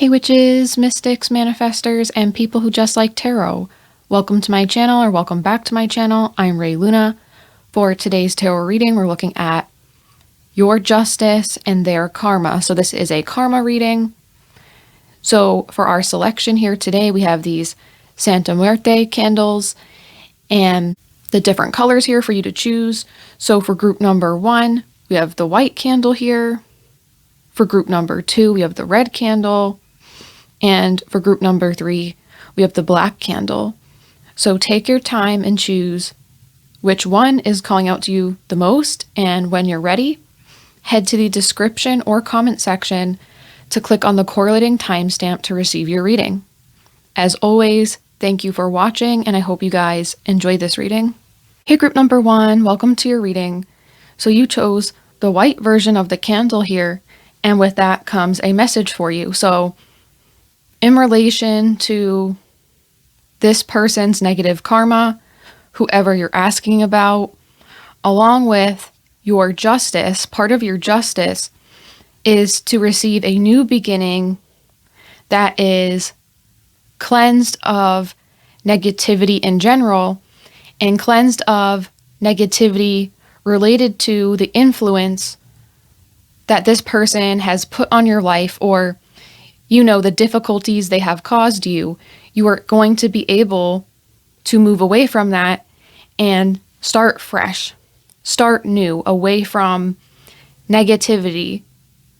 Hey witches, mystics, manifestors, and people who just like tarot. Welcome to my channel, or welcome back to my channel. I'm Ray Luna. For today's tarot reading, we're looking at your justice and their karma. So this is a karma reading. So for our selection here today, we have these Santa Muerte candles and the different colors here for you to choose. So for group number 1, we have the white candle here. For group number 2, we have the red candle. And for group number 3, we have the black candle. So take your time and choose which one is calling out to you the most. And when you're ready, head to the description or comment section to click on the correlating timestamp to receive your reading. As always, thank you for watching, and I hope you guys enjoy this reading. Hey group number 1, welcome to your reading. So you chose the white version of the candle here, and with that comes a message for you. So in relation to this person's negative karma, whoever you're asking about, along with your justice, part of your justice is to receive a new beginning that is cleansed of negativity in general and cleansed of negativity related to the influence that this person has put on your life, or the difficulties they have caused you. You are going to be able to move away from that and start fresh, start new, away from negativity,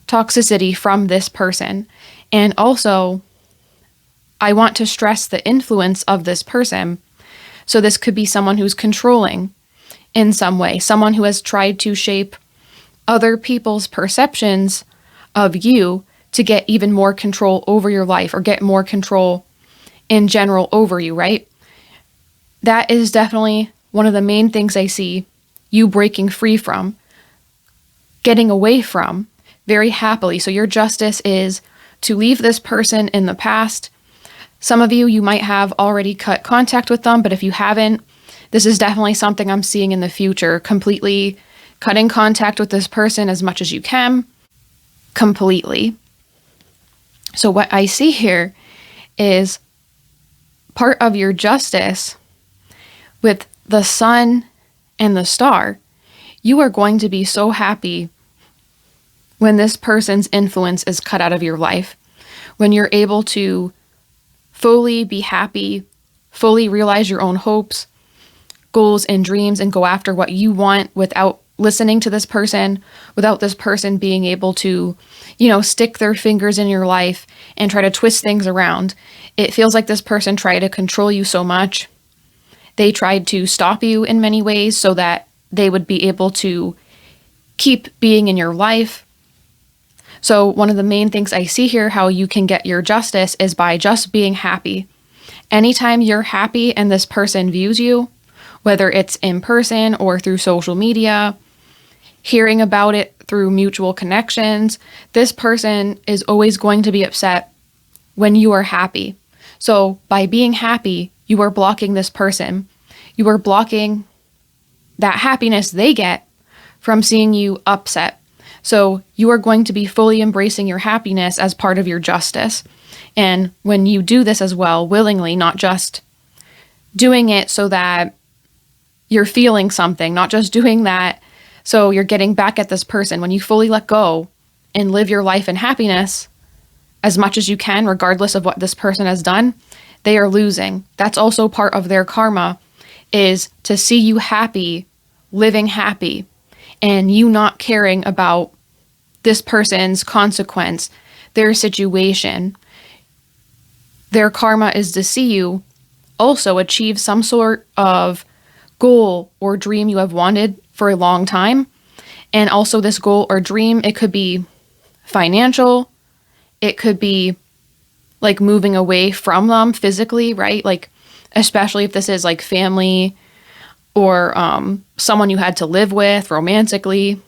toxicity from this person. And also, I want to stress the influence of this person. So this could be someone who's controlling in some way, someone who has tried to shape other people's perceptions of you to get even more control over your life, or get more control in general over you, right? That is definitely one of the main things I see you breaking free from, getting away from very happily. So your justice is to leave this person in the past. Some of you might have already cut contact with them, but if you haven't, this is definitely something I'm seeing in the future. Completely cutting contact with this person as much as you can, completely. So what I see here is part of your justice with the sun and the star. You are going to be so happy when this person's influence is cut out of your life, when you're able to fully be happy, fully realize your own hopes, goals, and dreams, and go after what you want without listening to this person, without this person being able to, stick their fingers in your life and try to twist things around. It feels like this person tried to control you so much. They tried to stop you in many ways so that they would be able to keep being in your life. So one of the main things I see here, how you can get your justice, is by just being happy. Anytime you're happy and this person views you, whether it's in person or through social media, hearing about it through mutual connections, this person is always going to be upset when you are happy. So by being happy, you are blocking this person. You are blocking that happiness they get from seeing you upset. So you are going to be fully embracing your happiness as part of your justice. And when you do this as well, willingly, not just doing it so that you're feeling something, not just doing that so you're getting back at this person. When you fully let go and live your life in happiness as much as you can, regardless of what this person has done, they are losing. That's also part of their karma, is to see you happy, living happy, and you not caring about this person's consequence, their situation. Their karma is to see you also achieve some sort of goal or dream you have wanted for a long time. And also this goal or dream, it could be financial, it could be like moving away from them physically, right? Like, especially if this is like family or someone you had to live with romantically.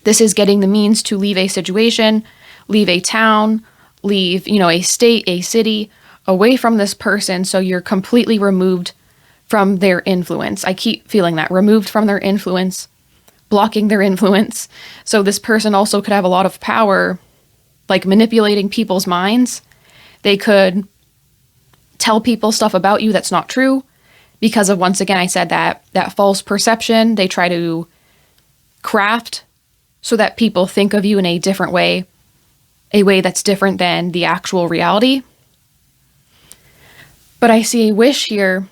This is getting the means to leave a situation, leave a town, leave, a state, a city, away from this person, so you're completely removed from their influence. I keep feeling that, removed from their influence, blocking their influence. So this person also could have a lot of power like manipulating people's minds. They could tell people stuff about you that's not true because of, once again, I said that false perception they try to craft so that people think of you in a different way, a way that's different than the actual reality. But I see a wish here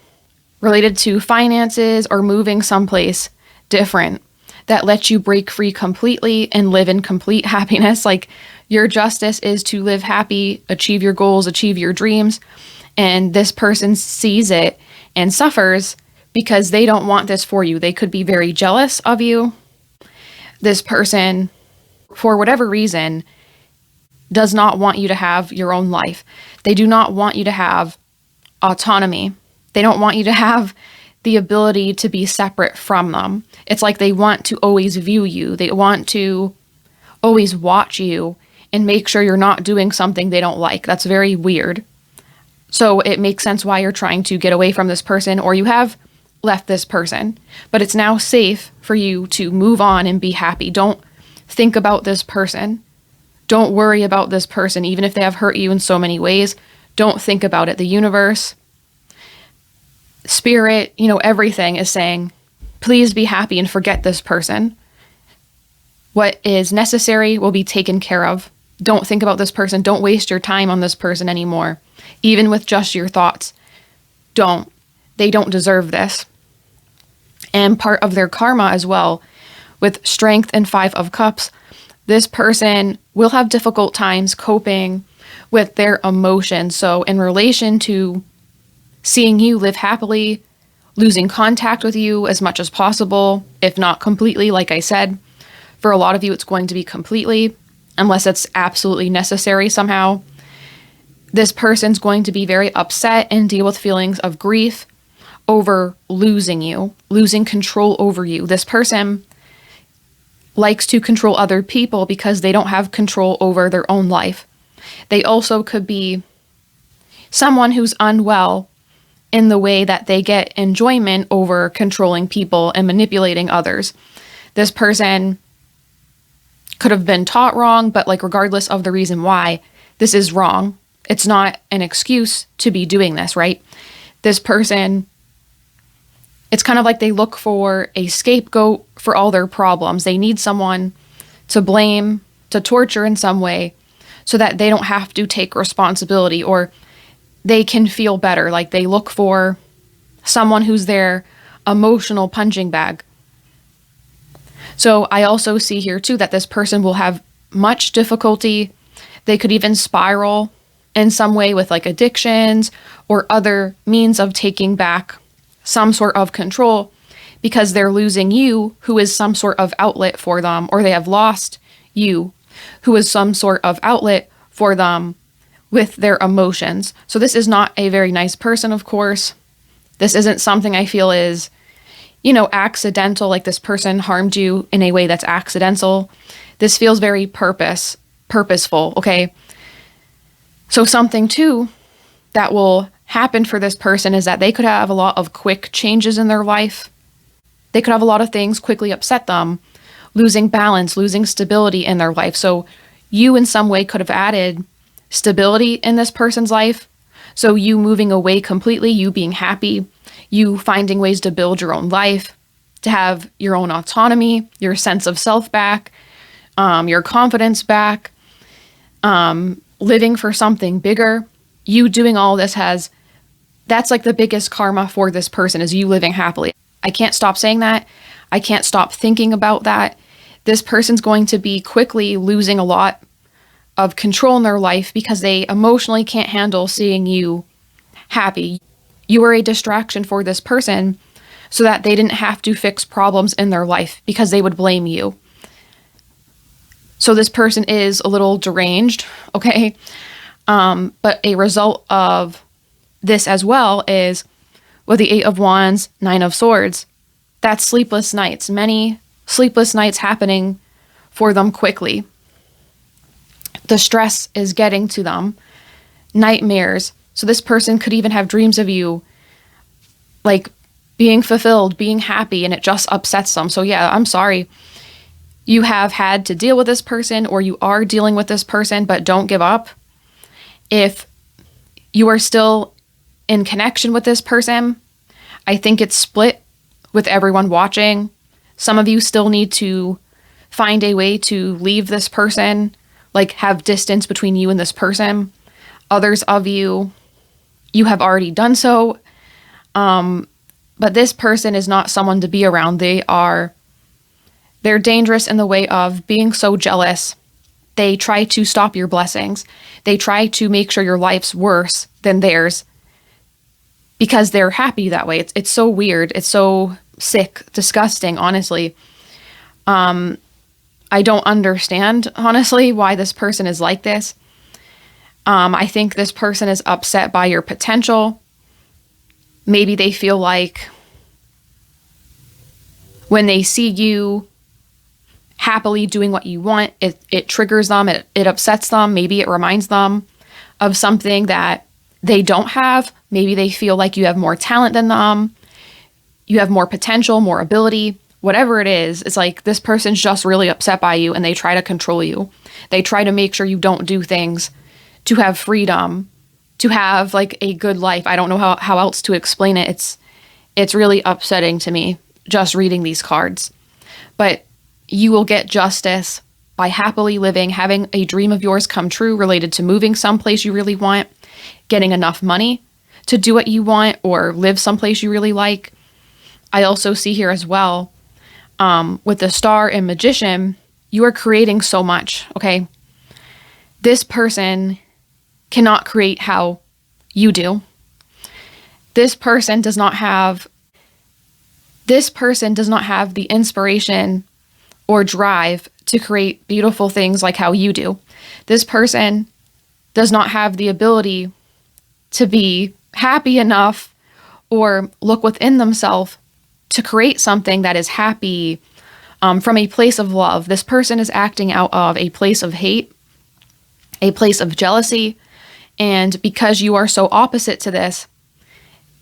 related to finances or moving someplace different that lets you break free completely and live in complete happiness. Like, your justice is to live happy, achieve your goals, achieve your dreams. And this person sees it and suffers because they don't want this for you. They could be very jealous of you. This person, for whatever reason, does not want you to have your own life. They do not want you to have autonomy. They don't want you to have the ability to be separate from them. It's like they want to always view you. They want to always watch you and make sure you're not doing something they don't like. That's very weird. So it makes sense why you're trying to get away from this person, or you have left this person. But it's now safe for you to move on and be happy. Don't think about this person. Don't worry about this person, even if they have hurt you in so many ways. Don't think about it. The universe, spirit, everything is saying, please be happy and forget this person. What is necessary will be taken care of. Don't think about this person. Don't waste your time on this person anymore. Even with just your thoughts. Don't. They don't deserve this. And part of their karma as well, with Strength and 5 of Cups, this person will have difficult times coping with their emotions. So in relation to seeing you live happily, losing contact with you as much as possible, if not completely, like I said, for a lot of you, it's going to be completely, unless it's absolutely necessary somehow. This person's going to be very upset and deal with feelings of grief over losing you, losing control over you. This person likes to control other people because they don't have control over their own life. They also could be someone who's unwell in the way that they get enjoyment over controlling people and manipulating others. This person could have been taught wrong, but regardless of the reason why, this is wrong. It's not an excuse to be doing this, right? This person, it's kind of like they look for a scapegoat for all their problems. They need someone to blame, to torture in some way, so that they don't have to take responsibility, or they can feel better. Like, they look for someone who's their emotional punching bag. So I also see here too that this person will have much difficulty. They could even spiral in some way with addictions or other means of taking back some sort of control, because they're losing you, who is some sort of outlet for them, or they have lost you, who is some sort of outlet for them with their emotions. So this is not a very nice person, of course. This isn't something I feel is, accidental, like this person harmed you in a way that's accidental. This feels very purposeful, okay? So something too that will happen for this person is that they could have a lot of quick changes in their life. They could have a lot of things quickly upset them, losing balance, losing stability in their life. So you in some way could have added stability in this person's life. So you moving away completely, you being happy, you finding ways to build your own life, to have your own autonomy, your sense of self back, your confidence back, living for something bigger. You doing all this that's the biggest karma for this person, is you living happily. I can't stop saying that. I can't stop thinking about that. This person's going to be quickly losing a lot of control in their life because they emotionally can't handle seeing you happy. You are a distraction for this person so that they didn't have to fix problems in their life because they would blame you. So this person is a little deranged, okay? But a result of this as well is with the 8 of Wands, 9 of Swords, that's sleepless nights. Many sleepless nights happening for them quickly. The stress is getting to them. Nightmares. So this person could even have dreams of you being fulfilled, being happy, and it just upsets them. So yeah, I'm sorry. you have had to deal with this person or you are dealing with this person, but don't give up. If you are still in connection with this person, I think it's split with everyone watching. Some of you still need to find a way to leave this person, like have distance between you and this person. Others of you, you have already done so. But this person is not someone to be around. They're dangerous in the way of being so jealous. They try to stop your blessings. They try to make sure your life's worse than theirs because they're happy that way. It's so weird. It's so sick, disgusting, honestly. I don't understand, honestly, why this person is like this. I think this person is upset by your potential. Maybe they feel like when they see you happily doing what you want, it triggers them, it upsets them. Maybe it reminds them of something that they don't have. Maybe they feel like you have more talent than them. You have more potential, more ability, whatever it is. It's like this person's just really upset by you and they try to control you. They try to make sure you don't do things, to have freedom, to have like a good life. I don't know how else to explain it. It's really upsetting to me just reading these cards. But you will get justice by happily living, having a dream of yours come true related to moving someplace you really want, getting enough money to do what you want or live someplace you really like. I also see here as well, with the Star and Magician, you are creating so much, okay? This person cannot create how you do. This person does not have the inspiration or drive to create beautiful things like how you do. This person does not have the ability to be happy enough or look within themselves to create something that is happy from a place of love. This person is acting out of a place of hate, a place of jealousy, and because you are so opposite to this,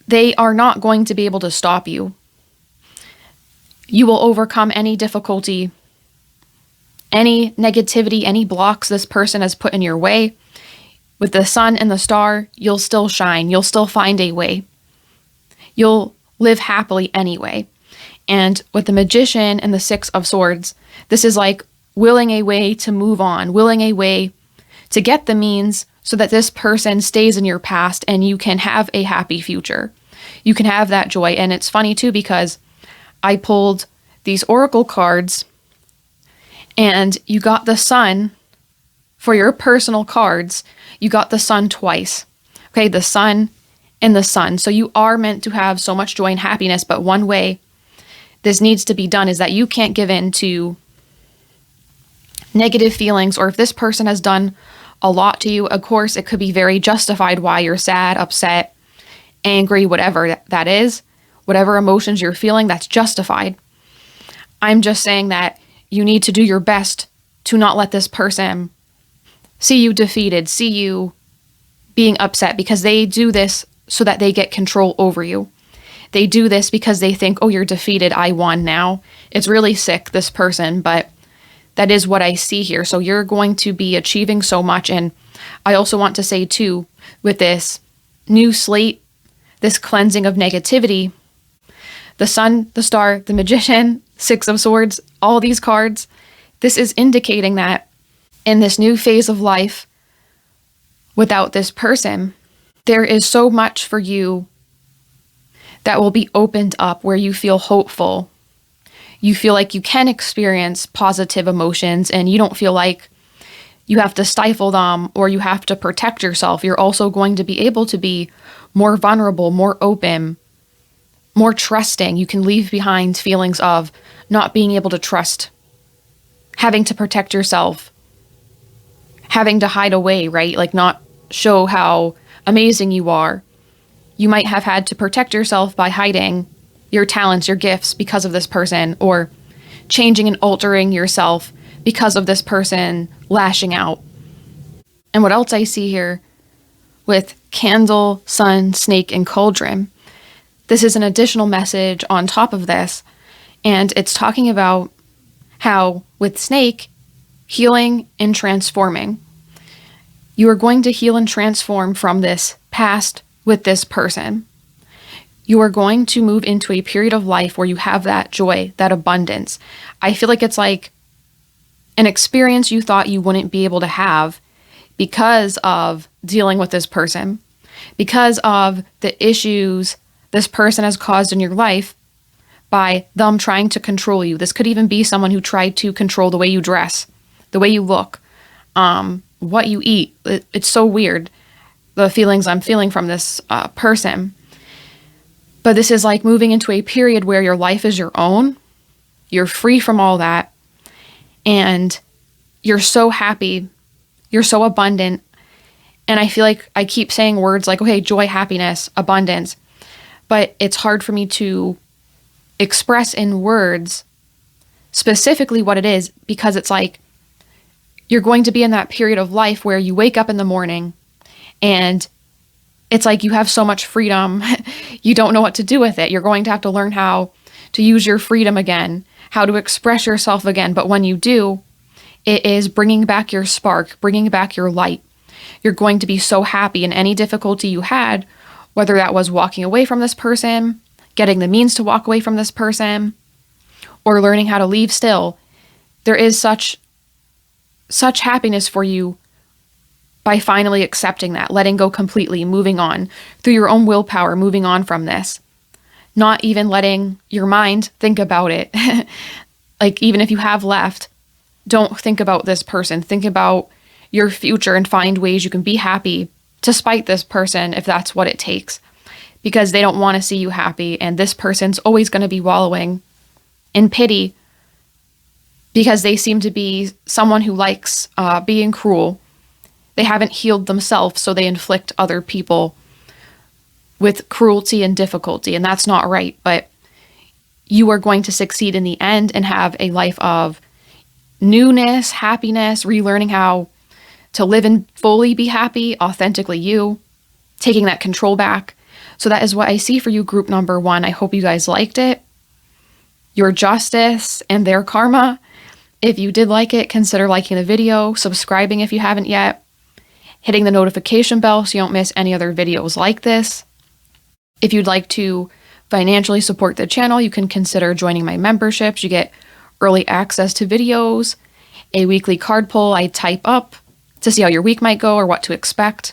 they are not going to be able to stop you. You will overcome any difficulty, any negativity, any blocks this person has put in your way. With the Sun and the Star, you'll still shine. You'll still find a way. You'll live happily anyway. And with the Magician and the Six of Swords, this is like willing a way to move on, willing a way to get the means so that this person stays in your past and you can have a happy future. You can have that joy. And it's funny too, because I pulled these oracle cards and you got the Sun for your personal cards. You got the Sun twice. Okay, the Sun and the Sun. So you are meant to have so much joy and happiness, but one way this needs to be done is that you can't give in to negative feelings, or if this person has done a lot to you, of course, it could be very justified why you're sad, upset, angry, whatever that is, whatever emotions you're feeling, that's justified. I'm just saying that you need to do your best to not let this person see you defeated, see you being upset, because they do this so that they get control over you. They do this because they think, oh, you're defeated, I won now. It's really sick, this person, but that is what I see here. So you're going to be achieving so much. And I also want to say too, with this new slate, this cleansing of negativity, the Sun, the Star, the Magician, Six of Swords, all these cards, this is indicating that in this new phase of life, without this person, there is so much for you that will be opened up where you feel hopeful. You feel like you can experience positive emotions and you don't feel like you have to stifle them or you have to protect yourself. You're also going to be able to be more vulnerable, more open, more trusting. You can leave behind feelings of not being able to trust, having to protect yourself, having to hide away, right? Like not show how amazing you are. You might have had to protect yourself by hiding your talents, your gifts because of this person, or changing and altering yourself because of this person lashing out. And what else I see here with Candle, Sun, Snake, and Cauldron, this is an additional message on top of this, and it's talking about how with Snake, healing and transforming. You are going to heal and transform from this past with this person. You are going to move into a period of life where you have that joy, that abundance. I feel like it's like an experience you thought you wouldn't be able to have because of dealing with this person, because of the issues this person has caused in your life by them trying to control you. This could even be someone who tried to control the way you dress, the way you look, what you eat. It's so weird, the feelings I'm feeling from this person. But this is like moving into a period where your life is your own. You're free from all that. And you're so happy. You're so abundant. And I feel like I keep saying words like, okay, joy, happiness, abundance. But it's hard for me to express in words specifically what it is, because it's like you're going to be in that period of life where you wake up in the morning and it's like you have so much freedom, you don't know what to do with it. You're going to have to learn how to use your freedom again, how to express yourself again. But when you do, it is bringing back your spark, bringing back your light. You're going to be so happy, in any difficulty you had, whether that was walking away from this person, getting the means to walk away from this person, or learning how to leave still. There is such happiness for you by finally accepting that, letting go completely, moving on through your own willpower, moving on from this, not even letting your mind think about it. Like, even if you have left, don't think about this person. Think about your future and find ways you can be happy despite this person, if that's what it takes, because they don't want to see you happy. And this person's always going to be wallowing in pity because they seem to be someone who likes being cruel. They haven't healed themselves, so they inflict other people with cruelty and difficulty, and that's not right. But you are going to succeed in the end and have a life of newness, happiness, relearning how to live and fully be happy, authentically you, taking that control back. So that is what I see for you, group number 1. I hope you guys liked it. Your justice and their karma. If you did like it, consider liking the video, subscribing if you haven't yet, hitting the notification bell so you don't miss any other videos like this. If you'd like to financially support the channel, you can consider joining my memberships. You get early access to videos, a weekly card pull I type up to see how your week might go or what to expect.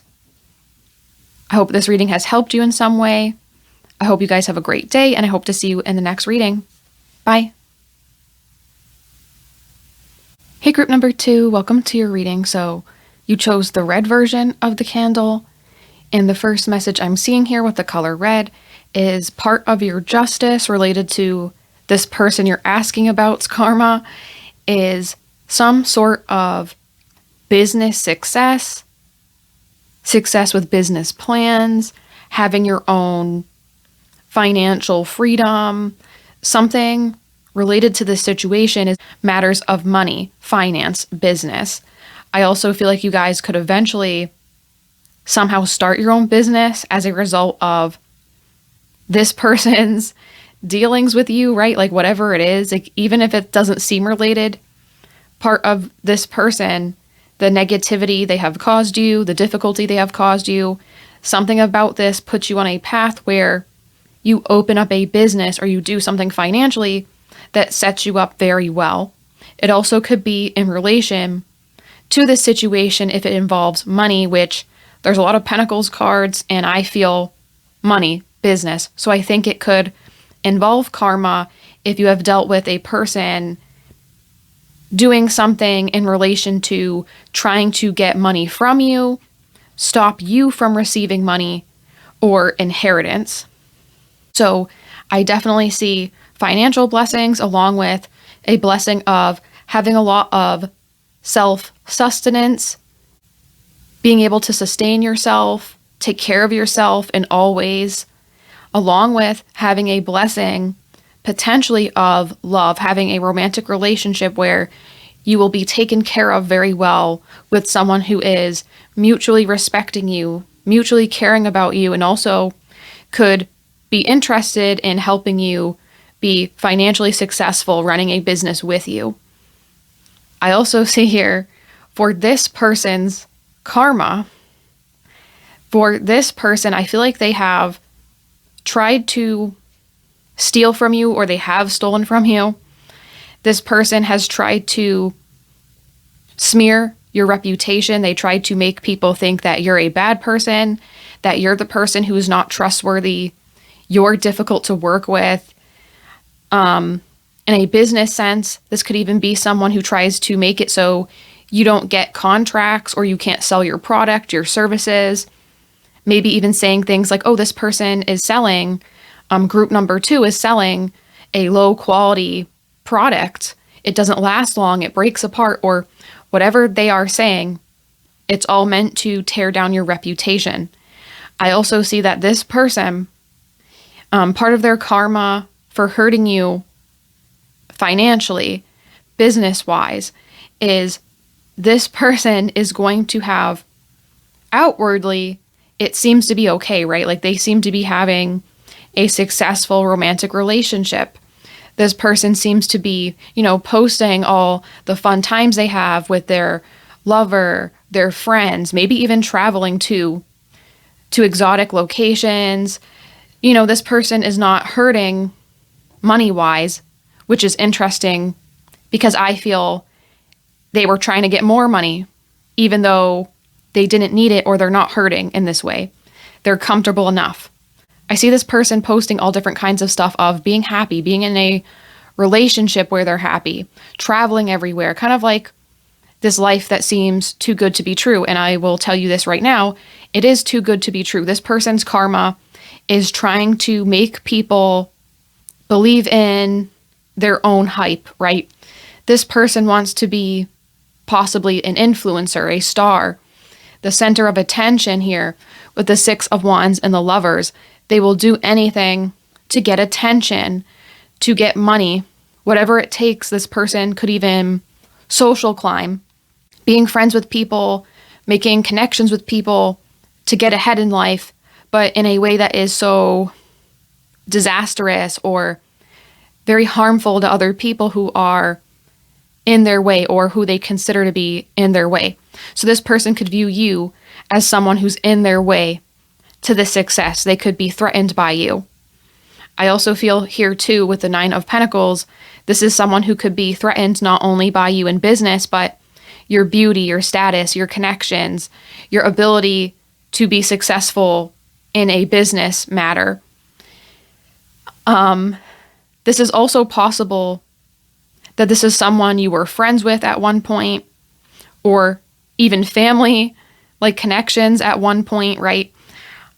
I hope this reading has helped you in some way. I hope you guys have a great day, and I hope to see you in the next reading. Bye. Hey, group number 2, welcome to your reading. So you chose the red version of the candle, and the first message I'm seeing here with the color red is part of your justice related to this person you're asking about's karma is some sort of business success with business plans, having your own financial freedom. Something related to this situation is matters of money, finance, business. I also feel like you guys could eventually somehow start your own business as a result of this person's dealings with you, right? Like, whatever it is, like, even if it doesn't seem related, part of this person, the negativity they have caused you, the difficulty they have caused you, something about this puts you on a path where you open up a business or you do something financially that sets you up very well. It also could be in relation to this situation if it involves money, which there's a lot of Pentacles cards, and I feel money, business. So I think it could involve karma if you have dealt with a person doing something in relation to trying to get money from you, stop you from receiving money, or inheritance. So I definitely see financial blessings along with a blessing of having a lot of self-sustenance, being able to sustain yourself, take care of yourself in all ways, along with having a blessing potentially of love, having a romantic relationship where you will be taken care of very well with someone who is mutually respecting you, mutually caring about you, and also could be interested in helping you be financially successful, running a business with you. I also see here for this person's karma, for this person, I feel like they have tried to steal from you, or they have stolen from you. This person has tried to smear your reputation. They tried to make people think that you're a bad person, that you're the person who is not trustworthy, you're difficult to work with. In a business sense, this could even be someone who tries to make it so you don't get contracts or you can't sell your product, your services. Maybe even saying things like, oh, this person is selling, group number 2 is selling a low quality product. It doesn't last long, it breaks apart, or whatever they are saying. It's all meant to tear down your reputation. I also see that this person, part of their karma for hurting you financially, business-wise, is this person is going to have outwardly, it seems to be okay, right? Like they seem to be having a successful romantic relationship. This person seems to be, posting all the fun times they have with their lover, their friends, maybe even traveling to exotic locations. This person is not hurting money-wise, which is interesting because I feel they were trying to get more money, even though they didn't need it, or they're not hurting in this way. They're comfortable enough. I see this person posting all different kinds of stuff of being happy, being in a relationship where they're happy, traveling everywhere, kind of like this life that seems too good to be true. And I will tell you this right now, it is too good to be true. This person's karma is trying to make people believe in their own hype, right? This person wants to be possibly an influencer, a star, the center of attention here with the 6 of Wands and the Lovers. They will do anything to get attention, to get money, whatever it takes. This person could even social climb, being friends with people, making connections with people to get ahead in life, but in a way that is so disastrous or very harmful to other people who are in their way or who they consider to be in their way. So this person could view you as someone who's in their way to the success. They could be threatened by you. I also feel here too with the 9 of Pentacles, this is someone who could be threatened not only by you in business, but your beauty, your status, your connections, your ability to be successful in a business matter. This is also possible that this is someone you were friends with at one point, or even family, like connections at one point, right?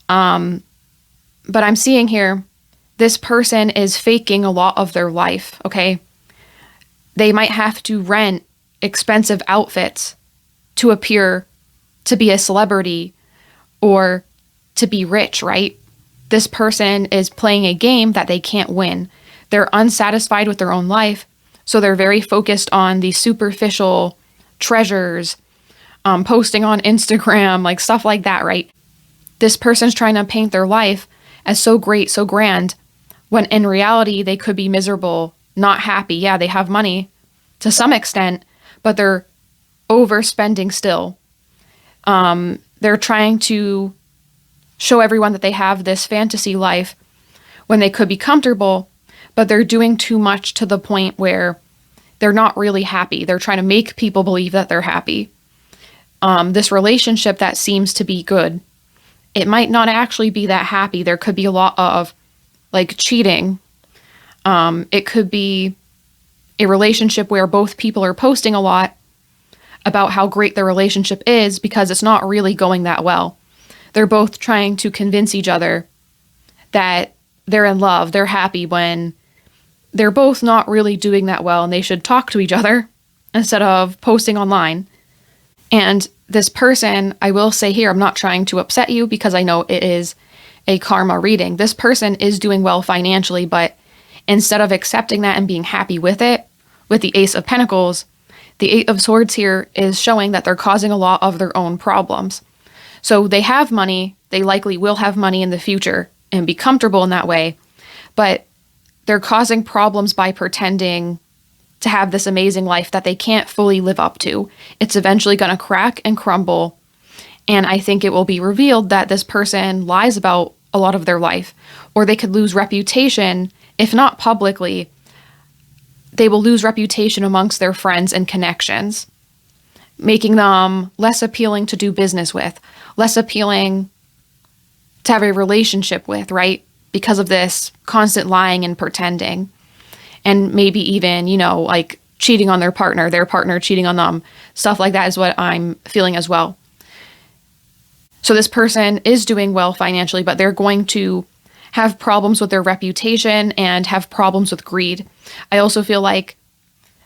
But I'm seeing here, this person is faking a lot of their life, okay? They might have to rent expensive outfits to appear to be a celebrity or to be rich, right? This person is playing a game that they can't win. They're unsatisfied with their own life, so they're very focused on the superficial treasures, posting on Instagram, like stuff like that, right? This person's trying to paint their life as so great, so grand, when in reality, they could be miserable, not happy. Yeah, they have money to some extent, but they're overspending still. They're trying to show everyone that they have this fantasy life when they could be comfortable, but they're doing too much to the point where they're not really happy. They're trying to make people believe that they're happy. This relationship that seems to be good, it might not actually be that happy. There could be a lot of like cheating. It could be a relationship where both people are posting a lot about how great their relationship is because it's not really going that well. They're both trying to convince each other that they're in love, they're happy, when they're both not really doing that well, and they should talk to each other instead of posting online. And this person, I will say here, I'm not trying to upset you because I know it is a karma reading. This person is doing well financially, but instead of accepting that and being happy with it, with the Ace of Pentacles, the 8 of Swords here is showing that they're causing a lot of their own problems. So they have money, they likely will have money in the future and be comfortable in that way, but they're causing problems by pretending to have this amazing life that they can't fully live up to. It's eventually going to crack and crumble. And I think it will be revealed that this person lies about a lot of their life, or they could lose reputation, if not publicly. They will lose reputation amongst their friends and connections, making them less appealing to do business with, less appealing to have a relationship with, right? Because of this constant lying and pretending. And maybe even, like cheating on their partner cheating on them. Stuff like that is what I'm feeling as well. So this person is doing well financially, but they're going to have problems with their reputation and have problems with greed. I also feel like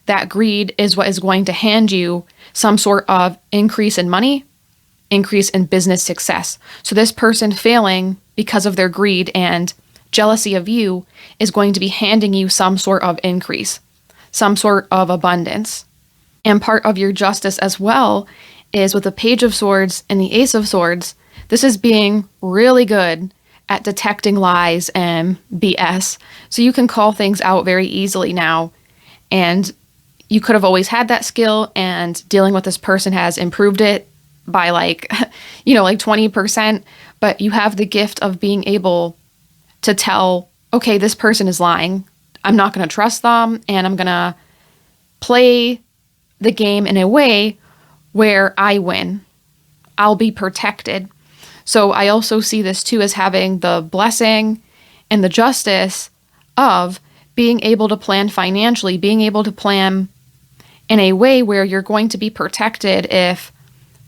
that greed is what is going to hand you some sort of increase in money, increase in business success. So this person failing because of their greed and jealousy of you is going to be handing you some sort of increase, some sort of abundance. And part of your justice as well is with the Page of Swords and the Ace of Swords. This is being really good at detecting lies and BS. So you can call things out very easily now. And you could have always had that skill, and dealing with this person has improved it by like 20%. But you have the gift of being able to tell, okay, this person is lying. I'm not going to trust them, and I'm going to play the game in a way where I win. I'll be protected. So I also see this too as having the blessing and the justice of being able to plan financially, being able to plan in a way where you're going to be protected if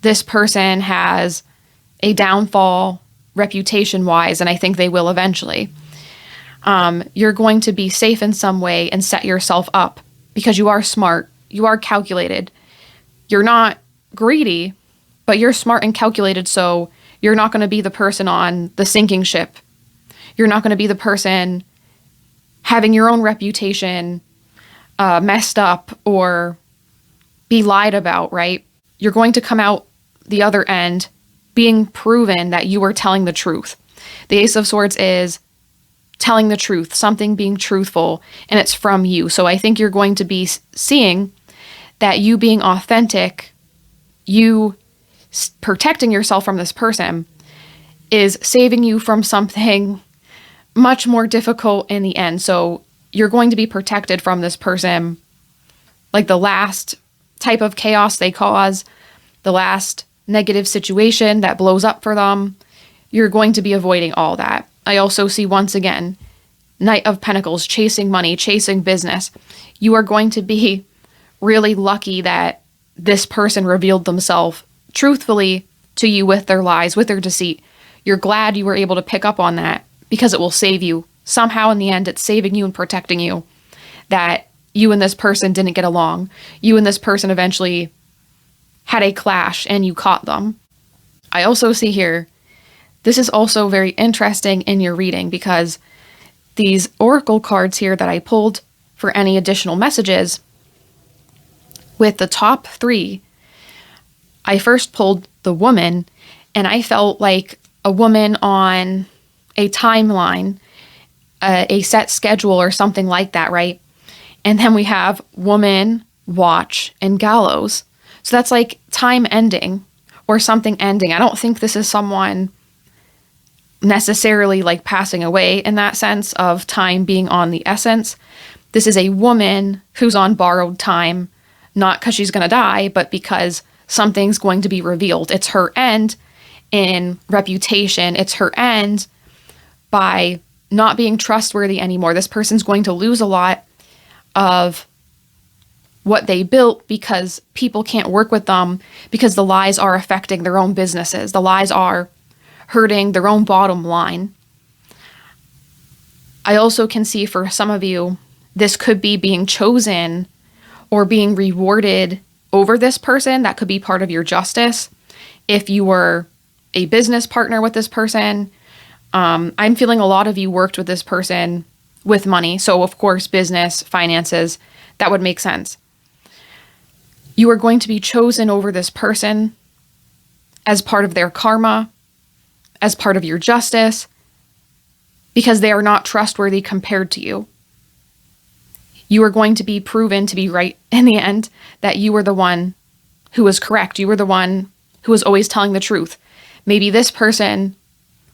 this person has a downfall reputation-wise, and I think they will eventually. You're going to be safe in some way and set yourself up because you are smart, you are calculated. You're not greedy, but you're smart and calculated, so you're not going to be the person on the sinking ship. You're not going to be the person having your own reputation messed up or be lied about, right? You're going to come out the other end being proven that you are telling the truth. The Ace of Swords is telling the truth, something being truthful, and it's from you. So I think you're going to be seeing that you being authentic, you protecting yourself from this person is saving you from something much more difficult in the end. So you're going to be protected from this person, like the last type of chaos they cause, the last negative situation that blows up for them. You're going to be avoiding all that. I also see, once again, Knight of Pentacles, chasing money, chasing business. You are going to be really lucky that this person revealed themselves truthfully to you with their lies, with their deceit. You're glad you were able to pick up on that because it will save you. Somehow in the end, it's saving you and protecting you, that you and this person didn't get along. You and this person eventually had a clash and you caught them. I also see here, this is also very interesting in your reading because these oracle cards here that I pulled for any additional messages, with the top three, I first pulled the woman, and I felt like a woman on a timeline, a set schedule or something like that, right? And then we have woman, watch, and gallows. So that's like time ending or something ending. I don't think this is someone necessarily like passing away in that sense of time being on the essence. This is a woman who's on borrowed time, not because she's going to die, but because something's going to be revealed. It's her end in reputation. It's her end by not being trustworthy anymore. This person's going to lose a lot of what they built because people can't work with them because the lies are affecting their own businesses. The lies are hurting their own bottom line. I also can see for some of you, this could be being chosen or being rewarded over this person. That could be part of your justice. If you were a business partner with this person, I'm feeling a lot of you worked with this person with money. So of course, business, finances, that would make sense. You are going to be chosen over this person as part of their karma, as part of your justice, because they are not trustworthy compared to you. you are going to be proven to be right in the end, that you were the one who was correct. You were the one who was always telling the truth. Maybe this person,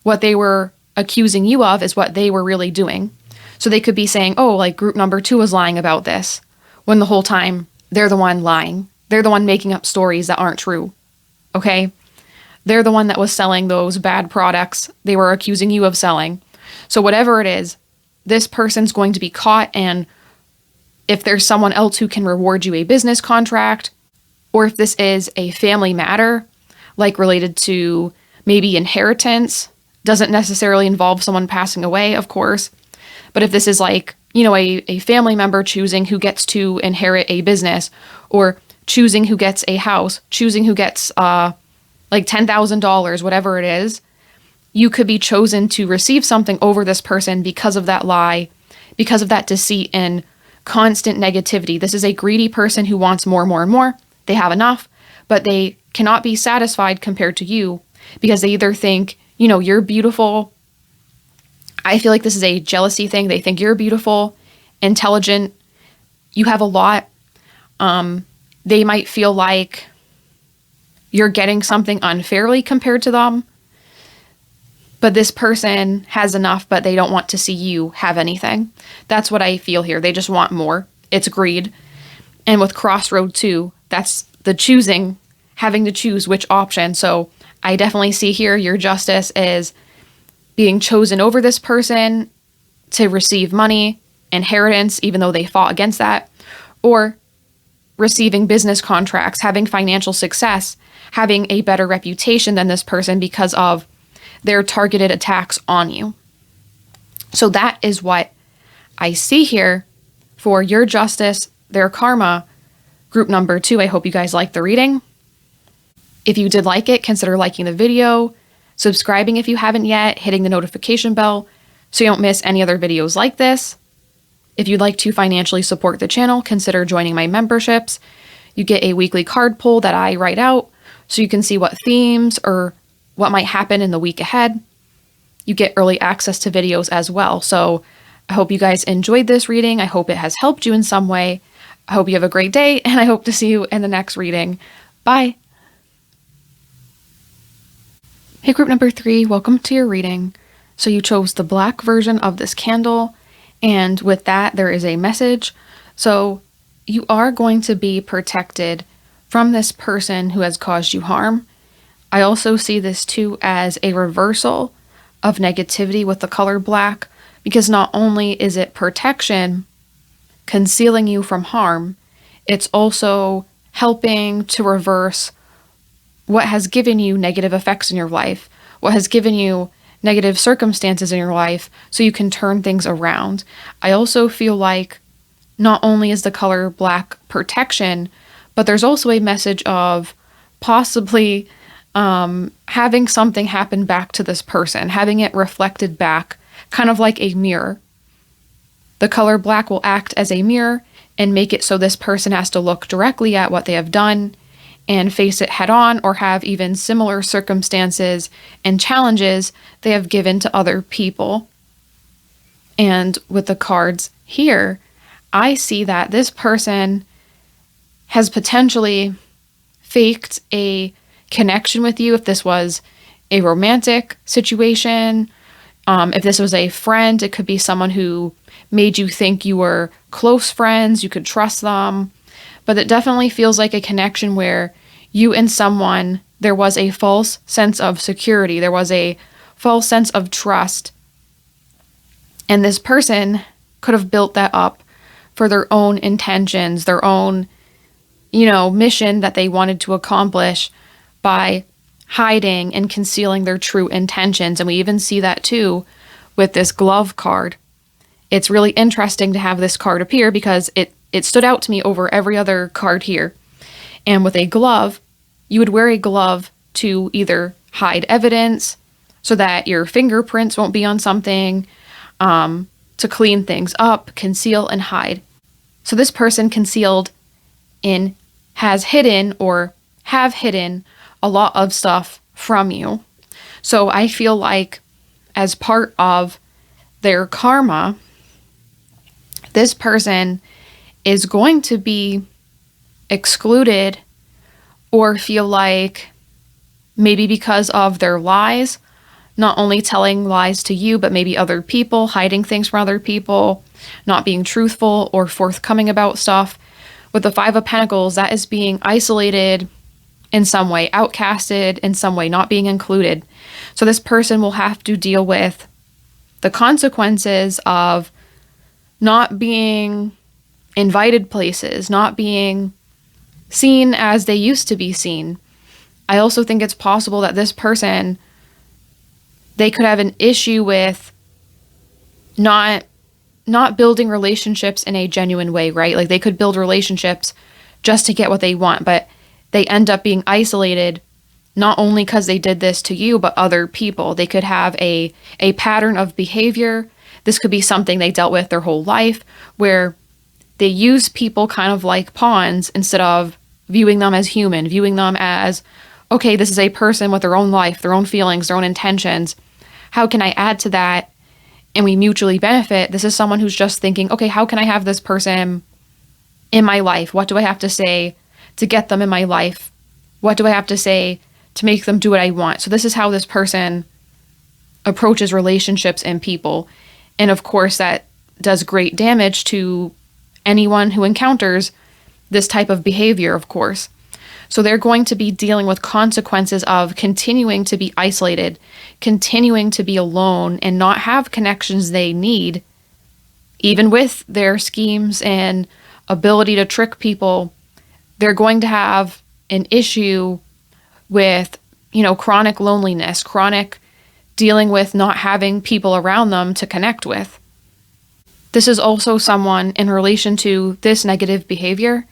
what they were accusing you of is what they were really doing. So they could be saying, oh, like group number 2 was lying about this, when the whole time they're the one lying. They're the one making up stories that aren't true. Okay? They're the one that was selling those bad products they were accusing you of selling. So whatever it is, this person's going to be caught, and if there's someone else who can reward you a business contract, or if this is a family matter, like related to maybe inheritance, doesn't necessarily involve someone passing away, of course. But if this is like, you know, a family member choosing who gets to inherit a business, or choosing who gets a house, choosing who gets like $10,000, whatever it is, you could be chosen to receive something over this person because of that lie, because of that deceit and constant negativity. This is a greedy person who wants more, more, and more. They have enough, but they cannot be satisfied compared to you, because they either think, you know, you're beautiful. I feel like this is a jealousy thing. They think you're beautiful, intelligent, you have a lot. They might feel like you're getting something unfairly compared to them. But this person has enough, but they don't want to see you have anything. That's what I feel here. They just want more. It's greed. And with Crossroad too, that's the choosing, having to choose which option. So I definitely see here your justice is being chosen over this person to receive money, inheritance, even though they fought against that, or receiving business contracts, having financial success, having a better reputation than this person because of their targeted attacks on you. So that is what I see here for your justice, their karma, group number 2. I hope you guys liked the reading. If you did like it, consider liking the video, subscribing if you haven't yet, hitting the notification bell so you don't miss any other videos like this. If you'd like to financially support the channel, consider joining my memberships. You get a weekly card pull that I write out so you can see what themes or what might happen in the week ahead. You get early access to videos as well. So I hope you guys enjoyed this reading. I hope it has helped you in some way. I hope you have a great day, and I hope to see you in the next reading. Bye. Hey, group number 3, welcome to your reading. So you chose the black version of this candle, and with that, there is a message. So you are going to be protected from this person who has caused you harm. I also see this too as a reversal of negativity with the color black, because not only is it protection, concealing you from harm, it's also helping to reverse what has given you negative effects in your life, what has given you negative circumstances in your life, so you can turn things around. I also feel like not only is the color black protection, but there's also a message of possibly having something happen back to this person, having it reflected back, kind of like a mirror. The color black will act as a mirror and make it so this person has to look directly at what they have done and face it head on, or have even similar circumstances and challenges they have given to other people. And with the cards here, I see that this person has potentially faked a connection with you. If this was a romantic situation, if this was a friend, it could be someone who made you think you were close friends, you could trust them. But it definitely feels like a connection where you and someone, there was a false sense of security, there was a false sense of trust. And this person could have built that up for their own intentions, their own, mission that they wanted to accomplish by hiding and concealing their true intentions. And we even see that too with this glove card. It's really interesting to have this card appear because it stood out to me over every other card here. And with a glove, you would wear a glove to either hide evidence so that your fingerprints won't be on something, to clean things up, conceal, and hide. So this person concealed and has hidden or have hidden a lot of stuff from you. So I feel like as part of their karma, this person is going to be excluded or feel like maybe because of their lies, not only telling lies to you, but maybe other people, hiding things from other people, not being truthful or forthcoming about stuff. With the Five of Pentacles, that is being isolated in some way, outcasted in some way, not being included. So this person will have to deal with the consequences of not being invited places, not being seen as they used to be seen. I also think it's possible that this person, they could have an issue with not building relationships in a genuine way, right? Like they could build relationships just to get what they want, but they end up being isolated not only because they did this to you, but other people. They could have a pattern of behavior. This could be something they dealt with their whole life, where they use people kind of like pawns instead of viewing them as human, viewing them as, okay, this is a person with their own life, their own feelings, their own intentions. How can I add to that? And we mutually benefit. This is someone who's just thinking, okay, how can I have this person in my life? What do I have to say to get them in my life? What do I have to say to make them do what I want? So this is how this person approaches relationships and people. And of course, that does great damage to anyone who encounters this type of behavior, of course. So they're going to be dealing with consequences of continuing to be isolated, continuing to be alone, and not have connections they need, even with their schemes and ability to trick people. They're going to have an issue with, chronic loneliness, chronic dealing with not having people around them to connect with. This is also someone, in relation to this negative behavior,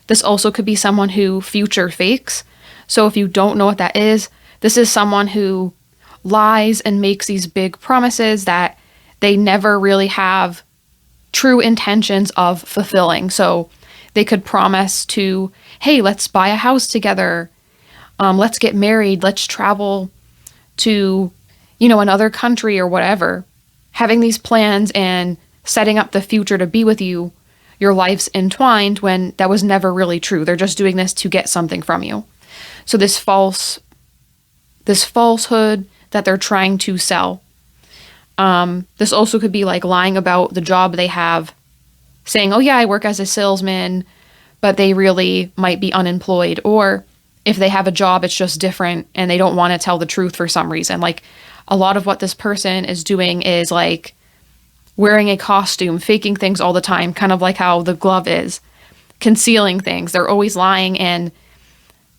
this also could be someone who future fakes. So if you don't know what that is, this is someone who lies and makes these big promises that they never really have true intentions of fulfilling. So they could promise to, hey, let's buy a house together. Let's get married. Let's travel to, another country or whatever. Having these plans and setting up the future to be with you, your life's entwined, when that was never really true. They're just doing this to get something from you. So this falsehood that they're trying to sell. This also could be like lying about the job they have, saying, oh yeah, I work as a salesman, but they really might be unemployed. Or if they have a job, it's just different and they don't want to tell the truth for some reason. Like a lot of what this person is doing is like wearing a costume, faking things all the time, kind of like how the glove is, concealing things. They're always lying and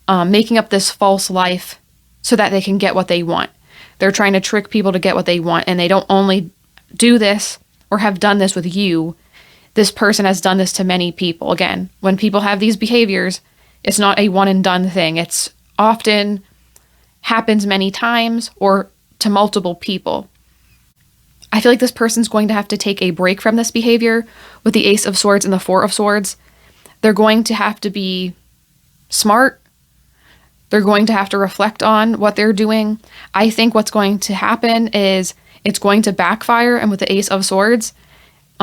making up this false life so that they can get what they want. They're trying to trick people to get what they want, and they don't only do this or have done this with you. This person has done this to many people. Again, when people have these behaviors, it's not a one and done thing. It's often happens many times or to multiple people. I feel like this person's going to have to take a break from this behavior with the Ace of Swords and the Four of Swords. They're going to have to be smart. They're going to have to reflect on what they're doing. I think what's going to happen is it's going to backfire. And with the Ace of Swords,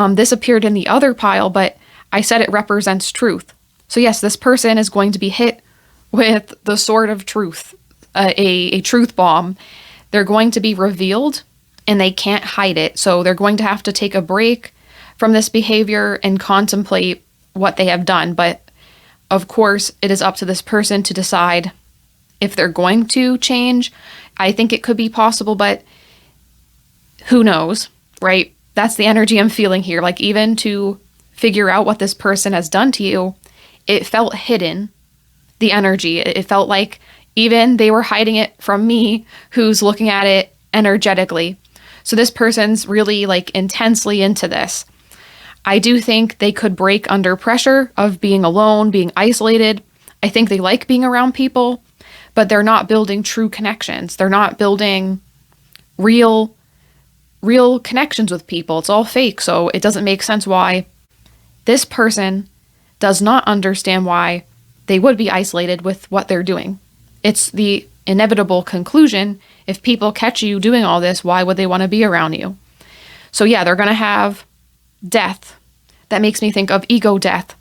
this appeared in the other pile, but I said it represents truth. So yes, this person is going to be hit with the sword of truth, a truth bomb. They're going to be revealed and they can't hide it. So they're going to have to take a break from this behavior and contemplate what they have done. But of course, it is up to this person to decide if they're going to change. I think it could be possible, but who knows, right? That's the energy I'm feeling here. Like, even to figure out what this person has done to you, it felt hidden, the energy. It felt like even they were hiding it from me, who's looking at it energetically. So this person's really like intensely into this. I do think they could break under pressure of being alone, being isolated. I think they like being around people, but they're not building true connections. They're not building real connections with people. It's all fake. So it doesn't make sense why this person does not understand why they would be isolated with what they're doing. It's the inevitable conclusion. If people catch you doing all this, why would they want to be around you? So yeah, they're going to have death. that makes me think of ego death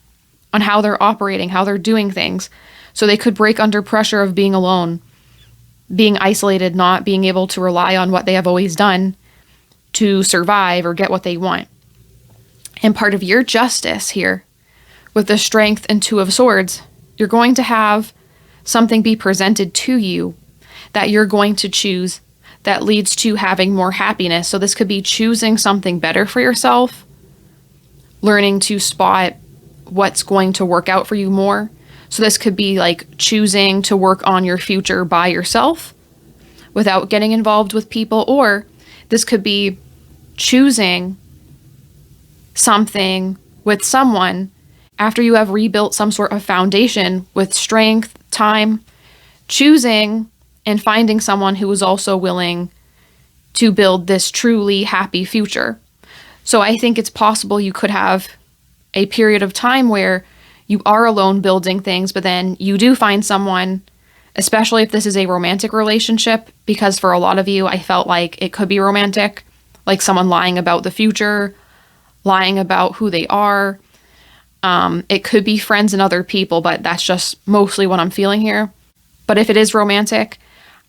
on how they're operating, how they're doing things. So they could break under pressure of being alone, being isolated, not being able to rely on what they have always done to survive or get what they want. And part of your justice here, with the Strength and Two of Swords, you're going to have something be presented to you that you're going to choose that leads to having more happiness. So this could be choosing something better for yourself, learning to spot what's going to work out for you more. So this could be like choosing to work on your future by yourself without getting involved with people, or this could be choosing something with someone after you have rebuilt some sort of foundation with strength, time, choosing and finding someone who is also willing to build this truly happy future. So I think it's possible you could have a period of time where you are alone building things, but then you do find someone, especially if this is a romantic relationship, because for a lot of you, I felt like it could be romantic, like someone lying about the future, lying about who they are. It could be friends and other people, but that's just mostly what I'm feeling here. But if it is romantic,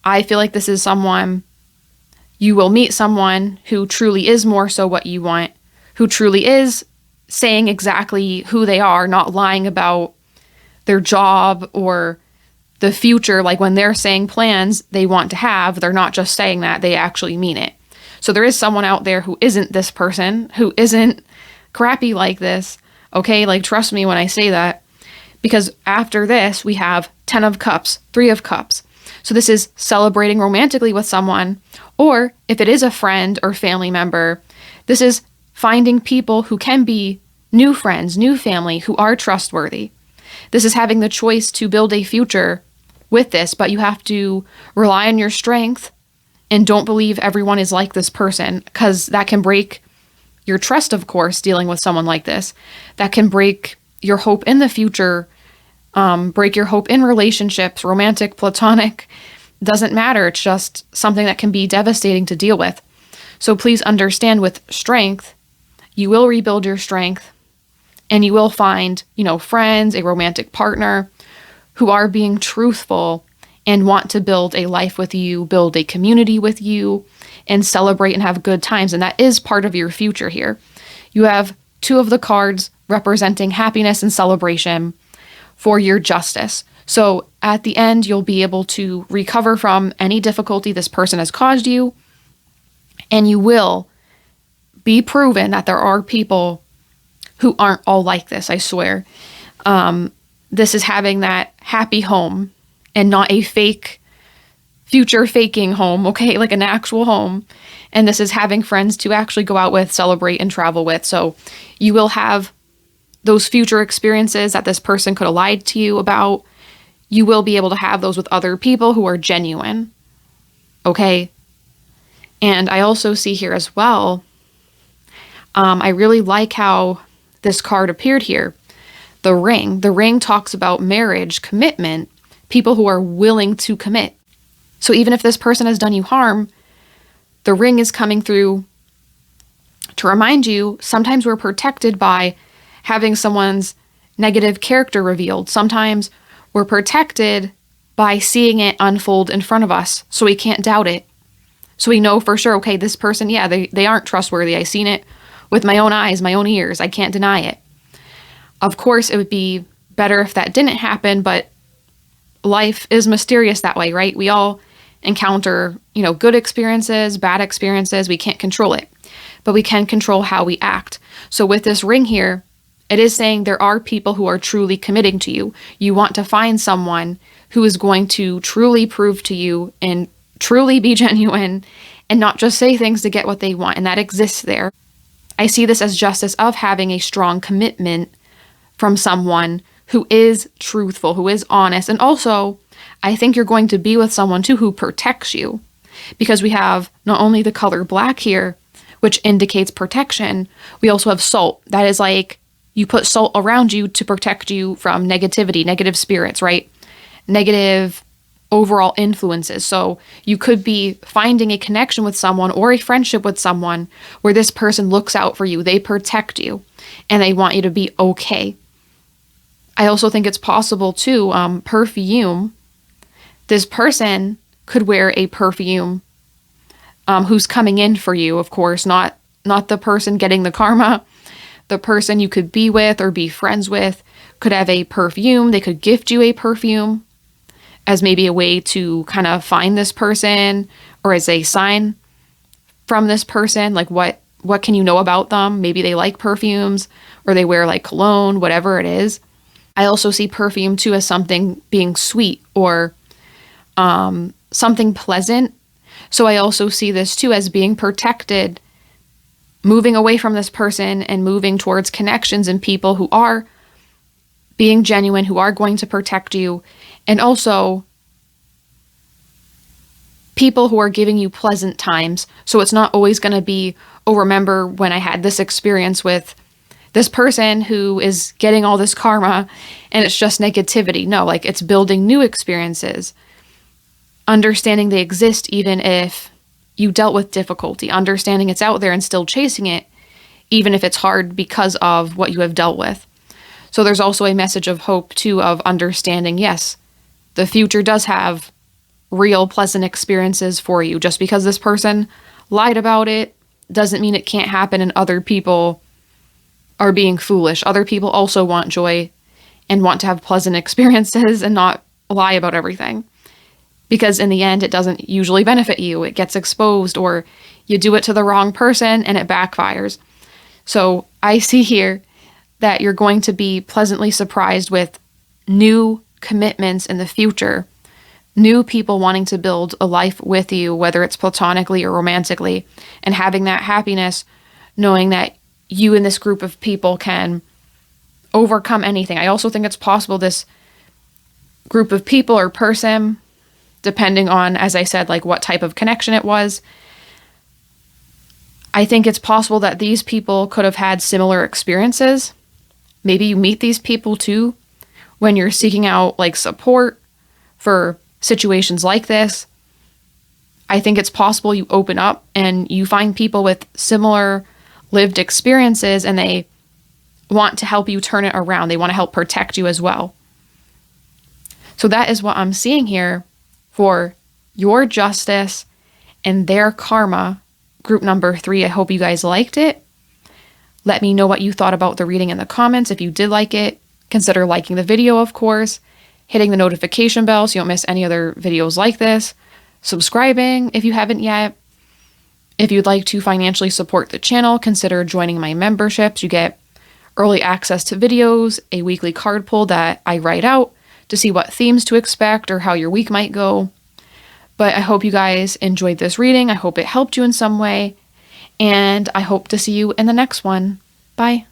I feel like this is someone, you will meet someone who truly is more so what you want, who truly is saying exactly who they are, not lying about their job or the future. Like when they're saying plans they want to have, they're not just saying that, they actually mean it. So there is someone out there who isn't this person, who isn't crappy like this. Okay, like trust me when I say that, because after this we have 10 of Cups, 3 of Cups. So this is celebrating romantically with someone, or if it is a friend or family member, this is finding people who can be new friends, new family, who are trustworthy. This is having the choice to build a future with this, but you have to rely on your strength and don't believe everyone is like this person, because that can break your trust, of course, dealing with someone like this. That can break your hope in the future, break your hope in relationships, romantic, platonic, doesn't matter. It's just something that can be devastating to deal with. So please understand, with strength, you will rebuild your strength and you will find, friends, a romantic partner who are being truthful and want to build a life with you, build a community with you, and celebrate and have good times. And that is part of your future here. You have 2 of the cards representing happiness and celebration for your justice. So at the end, you'll be able to recover from any difficulty this person has caused you, and you will be proven that there are people who aren't all like this, I swear. This is having that happy home and not a fake, future faking home, okay? Like an actual home. And this is having friends to actually go out with, celebrate, and travel with. So you will have those future experiences that this person could have lied to you about. You will be able to have those with other people who are genuine, okay? And I also see here as well, I really like how this card appeared here. The ring. The ring talks about marriage, commitment, people who are willing to commit. So even if this person has done you harm, the ring is coming through to remind you sometimes we're protected by having someone's negative character revealed. Sometimes we're protected by seeing it unfold in front of us, so we can't doubt it. So we know for sure, okay, this person, yeah, they aren't trustworthy. I've seen it with my own eyes, my own ears. I can't deny it. Of course, it would be better if that didn't happen, but life is mysterious that way, right? We all encounter, good experiences, bad experiences. We can't control it, but we can control how we act. So with this ring here, it is saying there are people who are truly committing to you. You want to find someone who is going to truly prove to you and truly be genuine and not just say things to get what they want. And that exists there. I see this as justice of having a strong commitment from someone who is truthful, who is honest. And also, I think you're going to be with someone too who protects you, because we have not only the color black here, which indicates protection, we also have salt. That is like you put salt around you to protect you from negativity, negative spirits, right? Negative overall influences. So you could be finding a connection with someone or a friendship with someone where this person looks out for you, they protect you, and they want you to be okay. I also think it's possible too, perfume. This person could wear a perfume who's coming in for you, of course, not the person getting the karma. The person you could be with or be friends with could have a perfume. They could gift you a perfume as maybe a way to kind of find this person, or as a sign from this person, like what can you know about them? Maybe they like perfumes, or they wear like cologne, whatever it is. I also see perfume too as something being sweet or something pleasant. So I also see this too as being protected, moving away from this person and moving towards connections and people who are being genuine, who are going to protect you, and also people who are giving you pleasant times. So it's not always going to be, oh, remember when I had this experience with this person who is getting all this karma and it's just negativity. No, like it's building new experiences, understanding they exist even if you dealt with difficulty, understanding it's out there and still chasing it, even if it's hard because of what you have dealt with. So there's also a message of hope too, of understanding, yes, the future does have real pleasant experiences for you. Just because this person lied about it doesn't mean it can't happen, and other people are being foolish. Other people also want joy and want to have pleasant experiences and not lie about everything. Because in the end, it doesn't usually benefit you. It gets exposed, or you do it to the wrong person and it backfires. So I see here that you're going to be pleasantly surprised with new commitments in the future, new people wanting to build a life with you, whether it's platonically or romantically, and having that happiness, knowing that you and this group of people can overcome anything. I also think it's possible this group of people or person, depending on, as I said, like what type of connection it was, I think it's possible that these people could have had similar experiences. Maybe you meet these people too when you're seeking out like support for situations like this. I think it's possible you open up and you find people with similar lived experiences and they want to help you turn it around. They want to help protect you as well. So that is what I'm seeing here for your justice and their karma, group number 3. I hope you guys liked it. Let me know what you thought about the reading in the comments. If you did like it, consider liking the video, of course, hitting the notification bell so you don't miss any other videos like this, subscribing if you haven't yet. If you'd like to financially support the channel, consider joining my memberships. You get early access to videos, a weekly card pull that I write out to see what themes to expect or how your week might go. But I hope you guys enjoyed this reading. I hope it helped you in some way. And I hope to see you in the next one. Bye.